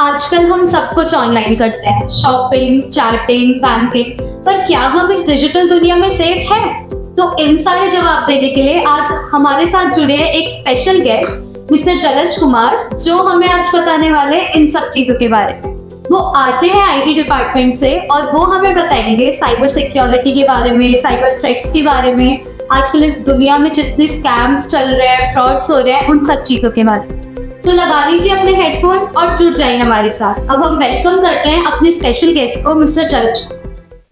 आजकल हम सब कुछ ऑनलाइन करते हैं, शॉपिंग, चैटिंग, बैंकिंग। पर क्या हम इस डिजिटल दुनिया में सेफ हैं? तो इन सारे जवाब देने के लिए आज हमारे साथ जुड़े हैं एक स्पेशल गेस्ट मिस्टर जलज कुमार, जो हमें आज बताने वाले हैं इन सब चीजों के बारे में। वो आते हैं आईटी डिपार्टमेंट से और वो हमें बताएंगे साइबर सिक्योरिटी के बारे में, साइबर थ्रेट्स के बारे में, आजकल इस दुनिया में जितने स्कैम्स चल रहे हैं, फ्रॉड्स हो रहे हैं, उन सब चीजों के बारे में। तो लगा लीजिए अपने हेडफोन्स और जुड़ जाइए हमारे साथ। अब हम वेलकम करते हैं अपने स्पेशल गेस्ट को, मिस्टर जलज।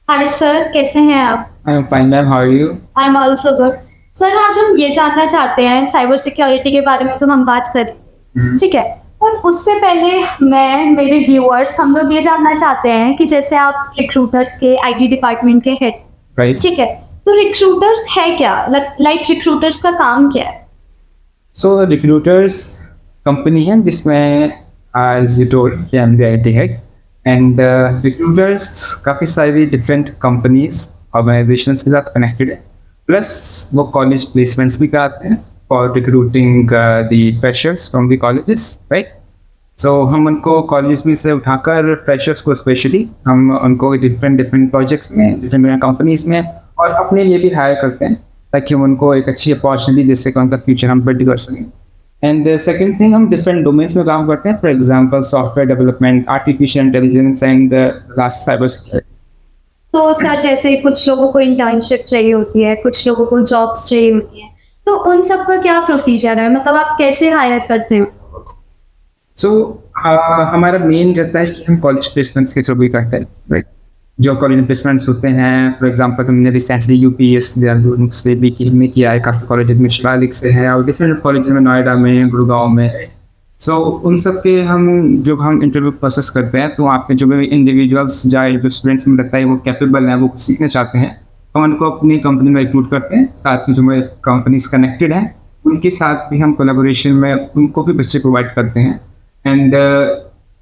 हाय सर, कैसे हैं आप? I'm fine, ma'am. How are you? I am also good. Sir, आज हम ये जानना चाहते हैं साइबर सिक्योरिटी के बारे में, तो हम बात करें, ठीक है? और उससे पहले मेरे व्यूअर्स, हम लोग ये जानना चाहते हैं कि जैसे आप रिक्रूटर्स के आईटी डिपार्टमेंट के हेड, Right. ठीक है, तो रिक्रूटर्स है क्या? लाइक रिक्रूटर्स का काम क्या है? So, recruiters company है जिसमें as you told कि I'm the IT head and recruiters काफ़ी सारी different companies, organizations के साथ connected है. Plus वो college placements भी कराते हैं for recruiting the freshers from the colleges, right? So हम उनको कॉलेज में से उठाकर फ्रेशर्स को स्पेशली हम उनको डिफरेंट प्रोजेक्ट्स में, डिफरेंट कंपनीज में और अपने लिए भी हायर करते हैं ताकि हम उनको एक अच्छी अपॉर्चुनिटी दे सकें, उनका फ्यूचर हम बिल्ड कर सकें. एंड सेकंड थिंग, हम डिफरेंट डोमेन्स में काम करते हैं. For example software development, artificial intelligence and last cyber security. तो सर, जैसे कुछ लोगों को इंटर्नशिप चाहिए होती है, कुछ लोगों को जॉब्स चाहिए होती है, तो उन सब का क्या प्रोसीजर है? मतलब आप कैसे हायर करते हो? सो हमारा मेन रहता है कि हम कॉलेज प्लेसमेंट्स के थ्रू भी करते हैं. राइट, जो कॉलेज प्लेसमेंट्स होते हैं, फॉर एग्जांपल हमने रिसेंटली यूपीएस देहरादून से भी किया है, काफ़ी कॉलेज में शिवालिक से है और डिफरेंट कॉलेज में नोएडा में, गुड़गांव में. सो उन सब के हम इंटरव्यू प्रोसेस करते हैं, तो वहाँ पे जो भी इंडिविजुअल्स जो स्टूडेंट्स में लगता है वो कैपेबल हैं, वो सीखना चाहते हैं, हम उनको अपनी कंपनी में रिक्रूट करते हैं. साथ में जो मेरे कंपनीज कनेक्टेड हैं उनके साथ भी हम कोलैबोरेशन में उनको भी बच्चे प्रोवाइड करते हैं. And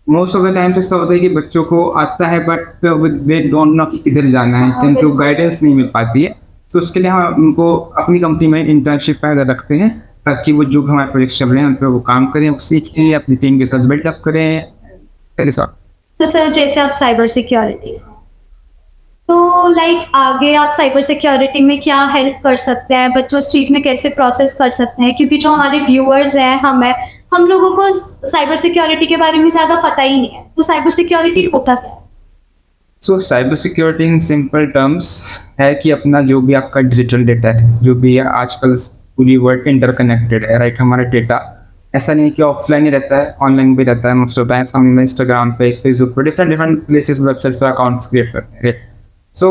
most of the time तो ऐसा होता है कि बच्चों को आता है बट दे डोंट नो कि किधर जाना है, तो उनको गाइडेंस नहीं मिल पाती है. तो उसके लिए हम उनको अपनी कंपनी में इंटर्नशिप पैदा रखते हैं ताकि वो जो हमारे प्रोजेक्ट चल रहे हैं उन पर वो काम करें, वो सीखें, अपनी टीम के साथ बिल्डअप करें. तो सर, जैसे आप साइबर सिक्योरिटी, तो लाइक आगे आप साइबर सिक्योरिटी में क्या हेल्प कर सकते हैं? बच्चों इस चीज़ में कैसे प्रोसेस कर सकते हैं? क्योंकि जो हमारे व्यूअर्स हैं, हम लोगों को साइबर सिक्योरिटी के बारे में ज़्यादा पता ही नहीं है. तो साइबर सिक्योरिटी होता क्या है? सो cyber security in simple terms है कि अपना जो भी आपका डिजिटल डेटा है, जो भी है, आजकल पूरी वर्ल्ड इंटरकनेक्टेड है. राइट, हमारा डेटा ऐसा नहीं कि ऑफलाइन ही रहता है, ऑनलाइन भी रहता है. मोस्ट ऑफ टाइम्स हम इंस्टाग्राम पे, फेसबुक पे, डिफरेंट प्लेसेस, वेबसाइट पर अकाउंट्स क्रिएट करते हैं. सो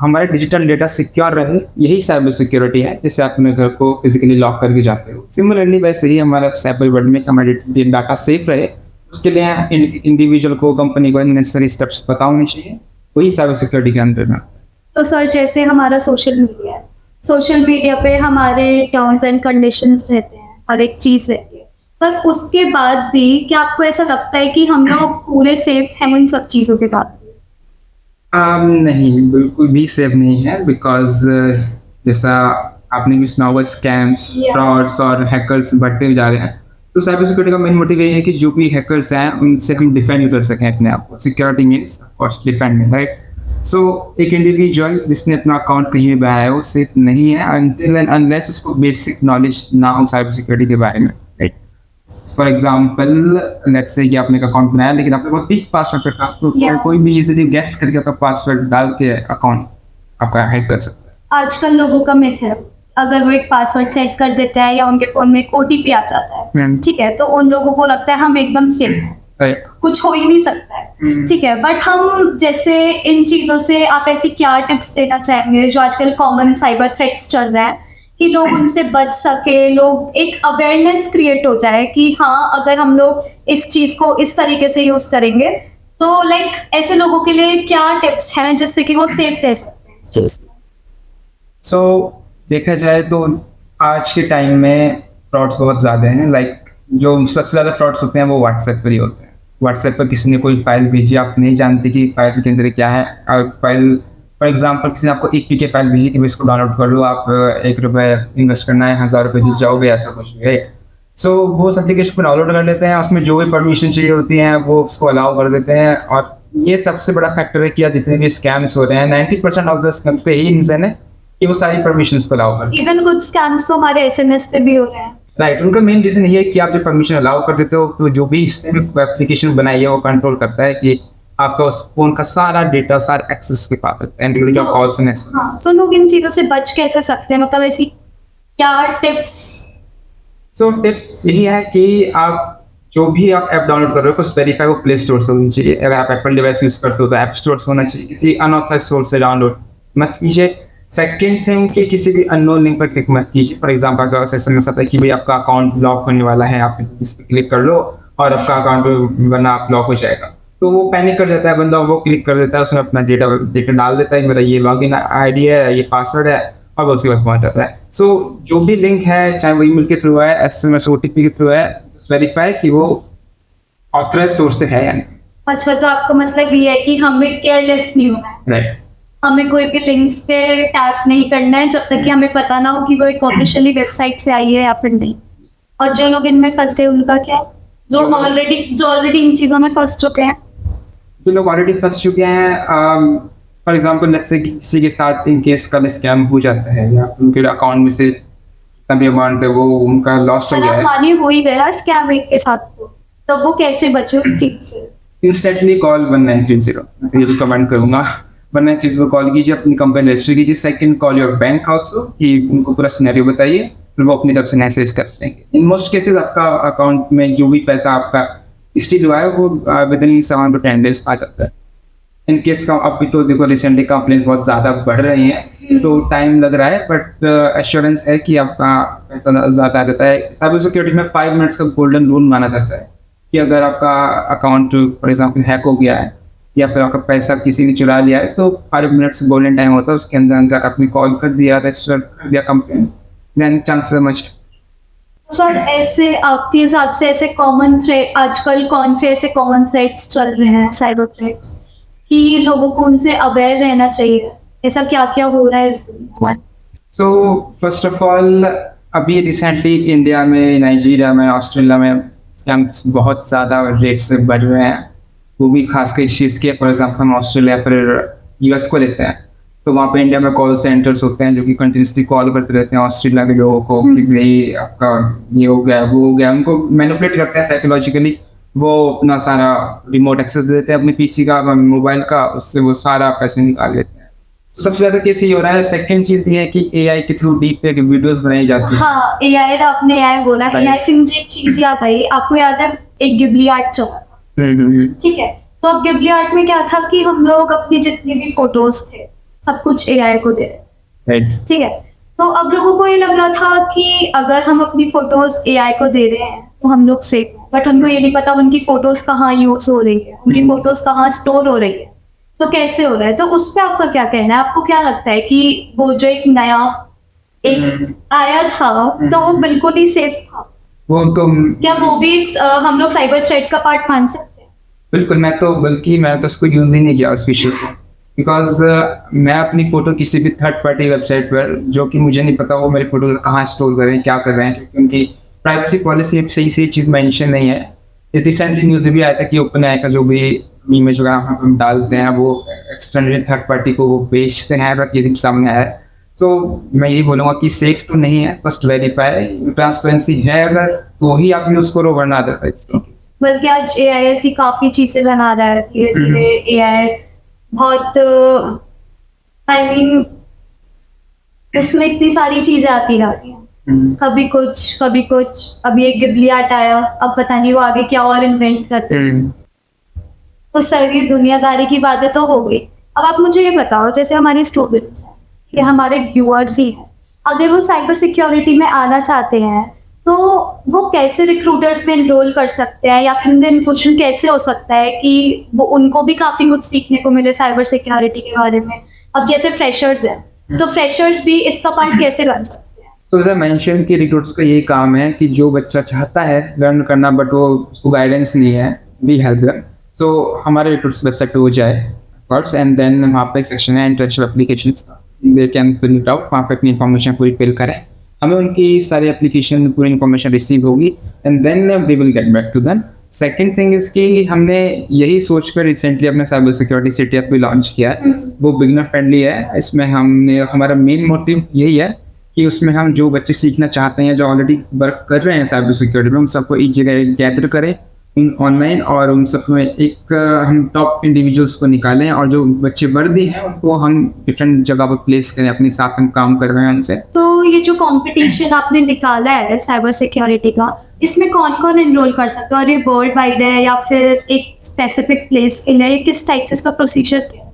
हमारा डिजिटल डेटा सिक्योर रहे, यही साइबर सिक्योरिटी है. जैसे आप अपने घर को फिजिकली लॉक करके जाते हो, सिमिलरली वैसे ही हमारा साइबर वर्ल्ड में हमारा डाटा सेफ रहे, उसके लिए इंडिविजुअल को, कंपनी को नेसेसरी स्टेप्स पता होने चाहिए. वही साइबर सिक्योरिटी के अंदर में. तो सर, जैसे हमारा सोशल मीडिया है, सोशल मीडिया पे हमारे टर्म्स एंड कंडीशंस रहते हैं, हर एक चीज़ रहती है, पर उसके बाद भी क्या आपको ऐसा लगता है कि हम लोग पूरे सेफ हैं उन सब चीज़ों के बाद? नहीं, बिल्कुल भी सेफ नहीं है. बिकॉज जैसा आपने भी सुना होगा, स्कैम्स, फ्रॉड्स और हैकर्स बढ़ते जा रहे हैं. तो साइबर सिक्योरिटी का मेन मोटिव ये है कि जो भी हैकर्स हैं उनसे हम डिफेंड कर सकें अपने आप को. Security means of course defending, right. So एक इंडिविजुअल जिसने अपना अकाउंट कहीं भी बनाया है वो सेफ नहीं है अनटिल एंड अनलेस उसको बेसिक नॉलेज ना हो साइबर सिक्योरिटी के बारे में. Right, for example let's say कि आपने एक अकाउंट बनाया लेकिन आपने बहुत वीक पासवर्ड रखा, तो कोई भी इजीली गेस करके आपका पासवर्ड डाल के अकाउंट आपका हैक कर सकता है. आजकल लोगों का मिथ है, अगर वो एक पासवर्ड सेट कर देता है या उनके फोन में एक ओटीपी आ जाता है, ठीक है, तो उन लोगों को लगता है हम एकदम सेफ हैं, कुछ हो ही नहीं सकता है, ठीक है. बट हम जैसे इन चीज़ों से आप ऐसी क्या टिप्स देना चाहेंगे जो आजकल कॉमन साइबर थ्रेट्स चल रहा है, कि लोग उनसे बच सके, लोग एक अवेयरनेस क्रिएट हो जाए कि हाँ, अगर हम लोग इस चीज़ को इस तरीके से यूज़ करेंगे तो लाइक ऐसे लोगों के लिए क्या टिप्स हैं जिससे कि वो सेफ रह सकते हैं इस चीज़ में? सो देखा जाए तो आज के टाइम में फ्रॉड्स बहुत ज़्यादा हैं. लाइक जो सबसे ज़्यादा फ्रॉड्स होते हैं वो व्हाट्सएप पर ही होते हैं. व्हाट्सएप पर किसी ने कोई फाइल भेजी, आप नहीं जानते कि फाइल के अंदर क्या है. और फाइल फॉर एग्जांपल किसी ने आपको एक पीके फाइल भेजी कि इसको डाउनलोड कर लो, आप ₹1 इन्वेस्ट करना है, ₹1000 जीत जाओगे, ऐसा कुछ भी है. सो वो उस एप्लीकेशन को डाउनलोड कर लेते हैं, उसमें जो भी परमिशन चाहिए होती हैं वो उसको अलाउ कर देते हैं। और ये सबसे बड़ा फैक्टर है कि आज जितने भी स्कैम्स हो रहे हैं 90% ऑफ द स्कैम्स पे यही रीजन है कि वो सारी परमिशंस को अलाउ कर। इवन कुछ स्कैम्स तो हमारे एसएमएस पे भी हो रहे हैं। राइट, उनका मेन रीजन ये है कि आप जब परमिशन अलाउ कर देते हो तो जो भी इसने एप्लीकेशन बनाई है वो कंट्रोल करता है कि आपका उस फोन का सारा डेटा, सारा एक्सेस के पास है, इंक्लूडिंग योर कॉल्स एंड हाँ, तो लोग इन चीजों से बच कैसे सकते हैं, मतलब ऐसी क्या टिप्स? सो टिप्स यही है कि आप जो भी आप ऐप डाउनलोड कर रहे हो उसको वेरीफाई वो प्ले स्टोर से होनी चाहिए। अगर आप एप्पल डिवाइस यूज करते हो तो ऐप स्टोर से होना चाहिए, किसी अनऑथराइज सोर्स से डाउनलोड मत कीजिए। सेकंड थिंग कि किसी भी अननोन लिंक पर क्लिक मत कीजिए। फॉर एग्जांपल अगर SMS आता है कि भाई आपका अकाउंट ब्लॉक होने वाला है, आप इस पर क्लिक कर लो और आपका अकाउंट वरना आप ब्लॉक हो जाएगा, तो वो पैनिक कर जाता है बंदा, वो क्लिक कर देता है, उसमें अपना डेटा डाल देता है, मेरा ये लॉगिन आईडी है, ये पासवर्ड है, और उसके बाद पहुंच जाता है। सो जो भी लिंक है, चाहे वो ईमेल के थ्रू है, SMS OTP के थ्रू है, वेरीफाई कि वो ऑथराइज सोर्स से है या नहीं। अच्छा, तो आपका मतलब ये है कि हमें केयरलेस नहीं होना है, राइट, हमें कोई भी लिंक्स पे टैप नहीं करना है जब तक कि हमें पता ना हो कि वो एक ऑफिशियली वेबसाइट से आई है या फिर नहीं। और जो लोग इनमें फंसते हैं उनका क्या, जो ऑलरेडी इन चीजों में फंस चुके हैं? जो लोग ऑलरेडी फंस चुके हैं, फॉर एग्जाम्पल लेट्स से किसी के साथ इन केस का स्कैम हो जाता है या उनके अकाउंट में से तभी अमाउंट है वो उनका लॉस्ट हो गया है, मानी हो ही गया स्कैम एक के साथ, तो वो कैसे बचे उस चीज से? इंस्टेंटली कॉल 1930, मैं ये कमेंट करूंगा, 1930 को कॉल कीजिए, अपनी कंप्लेंट रजिस्टर कीजिए। Second, call your bank also कि उनको पूरा सिनेरियो बताइए, फिर वो अपनी तरफ से मैसेज कर देंगे। इन मोस्ट केसेस आपका अकाउंट में जो भी पैसा आपका स्टील हुआ है वो विद इन 7 to 10 days आ जाता है। इन केस का अभी तो देखो रिसेंटली कंप्लेंट्स बहुत ज़्यादा बढ़ रही हैं तो टाइम लग रहा है, बट एश्योरेंस है कि आपका पैसा ज़्यादा आ जाता है। साइबर सिक्योरिटी में 5 मिनट्स का गोल्डन रूल माना जाता है कि अगर आपका अकाउंट फॉर एग्जाम्पल हैक हो गया है या फिर आपका पैसा किसी ने चुरा लिया है तो 5 मिनट्स गोल्डन टाइम होता है, उसके अंदर आपने कॉल कर दिया, रजिस्टर कर दिया complaint, then chances much. Sir ऐसे आपके हिसाब से ऐसे कॉमन थ्रेट आजकल कौन से ऐसे कॉमन थ्रेट्स चल रहे हैं, साइबर थ्रेट्स, कि लोगों को उनसे अवेयर रहना चाहिए? ऐसा क्या क्या हो रहा है इस दुनिया में? सो फर्स्ट ऑफ ऑल अभी रिसेंटली इंडिया में, नाइजीरिया में, ऑस्ट्रेलिया में स्कैम्स बहुत ज़्यादा रेट से बढ़ रहे हैं, वो भी खासकर इस चीज़ के। फॉर एग्जाम्पल हम ऑस्ट्रेलिया पर US को लेते हैं तो वहाँ पे इंडिया में कॉल सेंटर्स होते हैं जो कि कंटिन्यूसली कॉल करते रहते हैं ऑस्ट्रेलिया के लोगों को कि भाई आपका ये हो गया वो हो गया, उनको मैनिपुलेट करते हैं साइकोलॉजिकली। वो अपना सारा रिमोट एक्सेस देते हैं अपने PC का, मोबाइल का, उससे वो सारा पैसे निकाल लेते हैं। तो सबसे ज़्यादा केस ये हो रहा है। सेकंड चीज़ ये है कि AI के थ्रू डीप फेक वीडियोस बनाई जाती है। हाँ, AI का आपने AI बोला, AI से मुझे एक चीज याद आई। आपको याद है एक गिबली आर्ट चला था, ठीक है? तो अब गिबली आर्ट में क्या था कि हम लोग अपनी जितनी भी फोटोज थे सब कुछ AI को दे रहे थे, ठीक है? तो अब लोगों को ये लग रहा था कि अगर हम अपनी फोटोज AI को दे रहे हैं तो हम लोग सेफ हैं, बट उनको ये नहीं पता उनकी फोटोज कहाँ यूज हो रही है, उनकी फोटोज कहाँ स्टोर हो रही है, तो कैसे हो रहा है। तो उस पर आपका क्या कहना है? आपको क्या लगता है कि वो जो एक नया एक आया था तो वो बिल्कुल ही सेफ था? वो तो क्या वो भी एक हम लोग साइबर थ्रेट का पार्ट मान सकते हैं? बिल्कुल, मैं तो उसको यूज ही नहीं किया उस विषय को, बिकॉज मैं अपनी फोटो किसी भी थर्ड पार्टी वेबसाइट पर, जो कि मुझे नहीं पता वो मेरी फोटो कहाँ स्टोर कर रहे हैं, क्या कर रहे हैं, क्योंकि उनकी प्राइवेसी पॉलिसी सही से चीज़ मेंशन नहीं है। रिसेंटली न्यूज़ भी आया था कि ओपन AI का जो भी इमेज वगैरह हम डालते हैं वो एक्सटर्नल थर्ड पार्टी को वो बेचते हैं, अगर किसी के सामने आया। सो मैं यही बोलूँगा कि सेफ तो नहीं है, फर्स्ट वेरीफाई, ट्रांसपेरेंसी है अगर तो ही आप यूज़ करो, वरना अदरवाइज। बल्कि आज AI ऐसी काफी चीजें बना रहा है, धीरे धीरे AI बहुत आई मीन उसमें इतनी सारी चीजें आती जा रही हैं, कभी कुछ कभी कुछ। अभी एक गिबली आर्ट आया, अब पता नहीं वो आगे क्या और इन्वेंट करते हैं। तो सर ये दुनियादारी की बातें तो हो गई। अब आप मुझे ये बताओ, जैसे हमारे स्टूडेंट्स हैं, ठीक है, हमारे व्यूअर्स ही हैं, अगर वो साइबर सिक्योरिटी में आना चाहते हैं तो वो कैसे रिक्रूटर्स में एनरोल कर सकते हैं, या फिर उनका इनक्लूजन कैसे हो सकता है कि वो उनको भी काफी कुछ सीखने को मिले साइबर सिक्योरिटी के बारे में? अब जैसे फ्रेशर्स हैं तो फ्रेशर्स भी इसका पार्ट कैसे बन सकते हैं? तो जैसे मेंशन कि रिक्रूटर्स का यही काम है कि जो बच्चा चाहता है लर्न करना बट वो उसको गाइडेंस नहीं है, वी हेल्प देम। सो हमारे रिक्रूटर्स वेबसाइट पे हो जाए फर्स्ट, एंड देन वहाँ पे एक सेक्शन है intellectual applications, they can fill it out, वहाँ पे अपनी इन्फॉर्मेशन पूरी फिल करें हमें उनकी सारी एप्लीकेशन पूरी इन्फॉर्मेशन रिसीव होगी and then they will get back to them. Second thing is कि हमने यही सोचकर रिसेंटली अपने साइबर सिक्योरिटी सिटी ऐप भी लॉन्च किया है। वो बिगनर फ्रेंडली है। इसमें हमने हमारा मेन मोटिव यही है कि उसमें हम जो बच्चे सीखना चाहते हैं, जो ऑलरेडी वर्क कर रहे हैं साइबर सिक्योरिटी में, उन सबको एक जगह गैदर करें ऑनलाइन और उन सब में एक हम टॉप इंडिविजुअल्स को निकालें और जो बच्चे वर्दी हैं उनको हम डिफरेंट जगह पर प्लेस करें, अपने साथ हम काम कर रहे हैं उनसे। तो ये जो कंपटीशन आपने निकाला है साइबर सिक्योरिटी का, इसमें कौन कौन एनरोल कर सकता है और ये वर्ल्ड वाइड है या फिर एक स्पेसिफिक प्लेस के लिए, किस टाइप से इसका प्रोसीजर क्या है?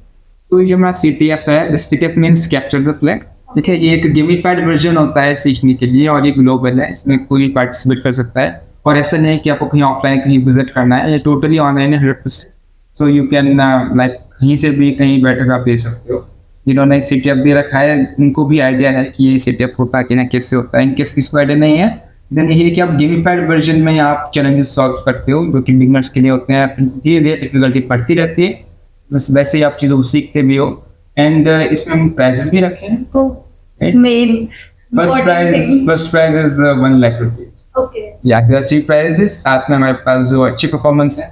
तो ये हमारा CTF है। CTF means capture the flag. देखिए, ये एक गेमिफाइड वर्जन होता है सीखने के लिए और ये ग्लोबल है। इसमें कोई पार्टिसिपेट कर सकता है और ऐसा नहीं है कि आपको कहीं ऑफलाइन कहीं विजिट करना है। ये टोटली ऑनलाइन है 100%। सो यू कैन लाइक कहीं से भी कहीं बैठकर आप दे सकते हो। जिन्होंने CTF दे रखा है उनको भी आइडिया है कि ये CTF होता है कि ना, कैसे होता है। इनकेस किसको आइडिया नहीं है देन ये है कि आप गेमिफाइड वर्जन में आप चैलेंजेस सॉल्व करते हो जो कि बिगनर्स के लिए होते हैं। धीरे धीरे डिफिकल्टी बढ़ती रहती है, बस वैसे ही आप चीज़ों को सीखते भी हो। एंड इसमें हम प्राइजेस भी रखे हैं। Main first prize is 1 lakh rupees. Okay, या अच्छी प्राइजेस, साथ में हमारे पास जो अच्छी परफॉर्मेंस है,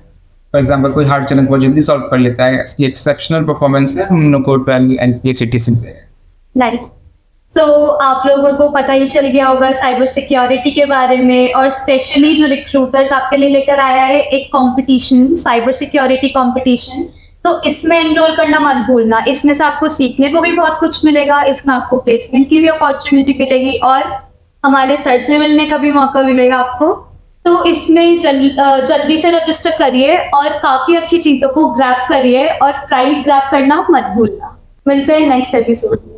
फॉर एग्जाम्पल कोई हार्ड चैलेंज बहुत जल्दी सॉल्व कर लेता है, इसकी एक्सेप्शनल परफॉर्मेंस है, हम लोग को 12 LPA सिटीजन पे है। नाइस। सो आप लोगों को पता ही चल गया होगा साइबर सिक्योरिटी के बारे में, और स्पेशली जो रिक्रूटर्स आपके लिए लेकर आया है एक कंपटीशन, साइबर सिक्योरिटी कंपटीशन। तो इसमें एनरोल करना मत भूलना। इसमें से आपको सीखने को भी बहुत कुछ मिलेगा, इसमें आपको प्लेसमेंट की भी अपॉर्चुनिटी मिलेगी और हमारे सर से मिलने का भी मौका मिलेगा आपको। तो इसमें जल्दी से रजिस्टर करिए और काफ़ी अच्छी चीज़ों को ग्रैब करिए और प्राइस ग्रैब करना मत भूलना। मिलते हैं नेक्स्ट एपिसोड में।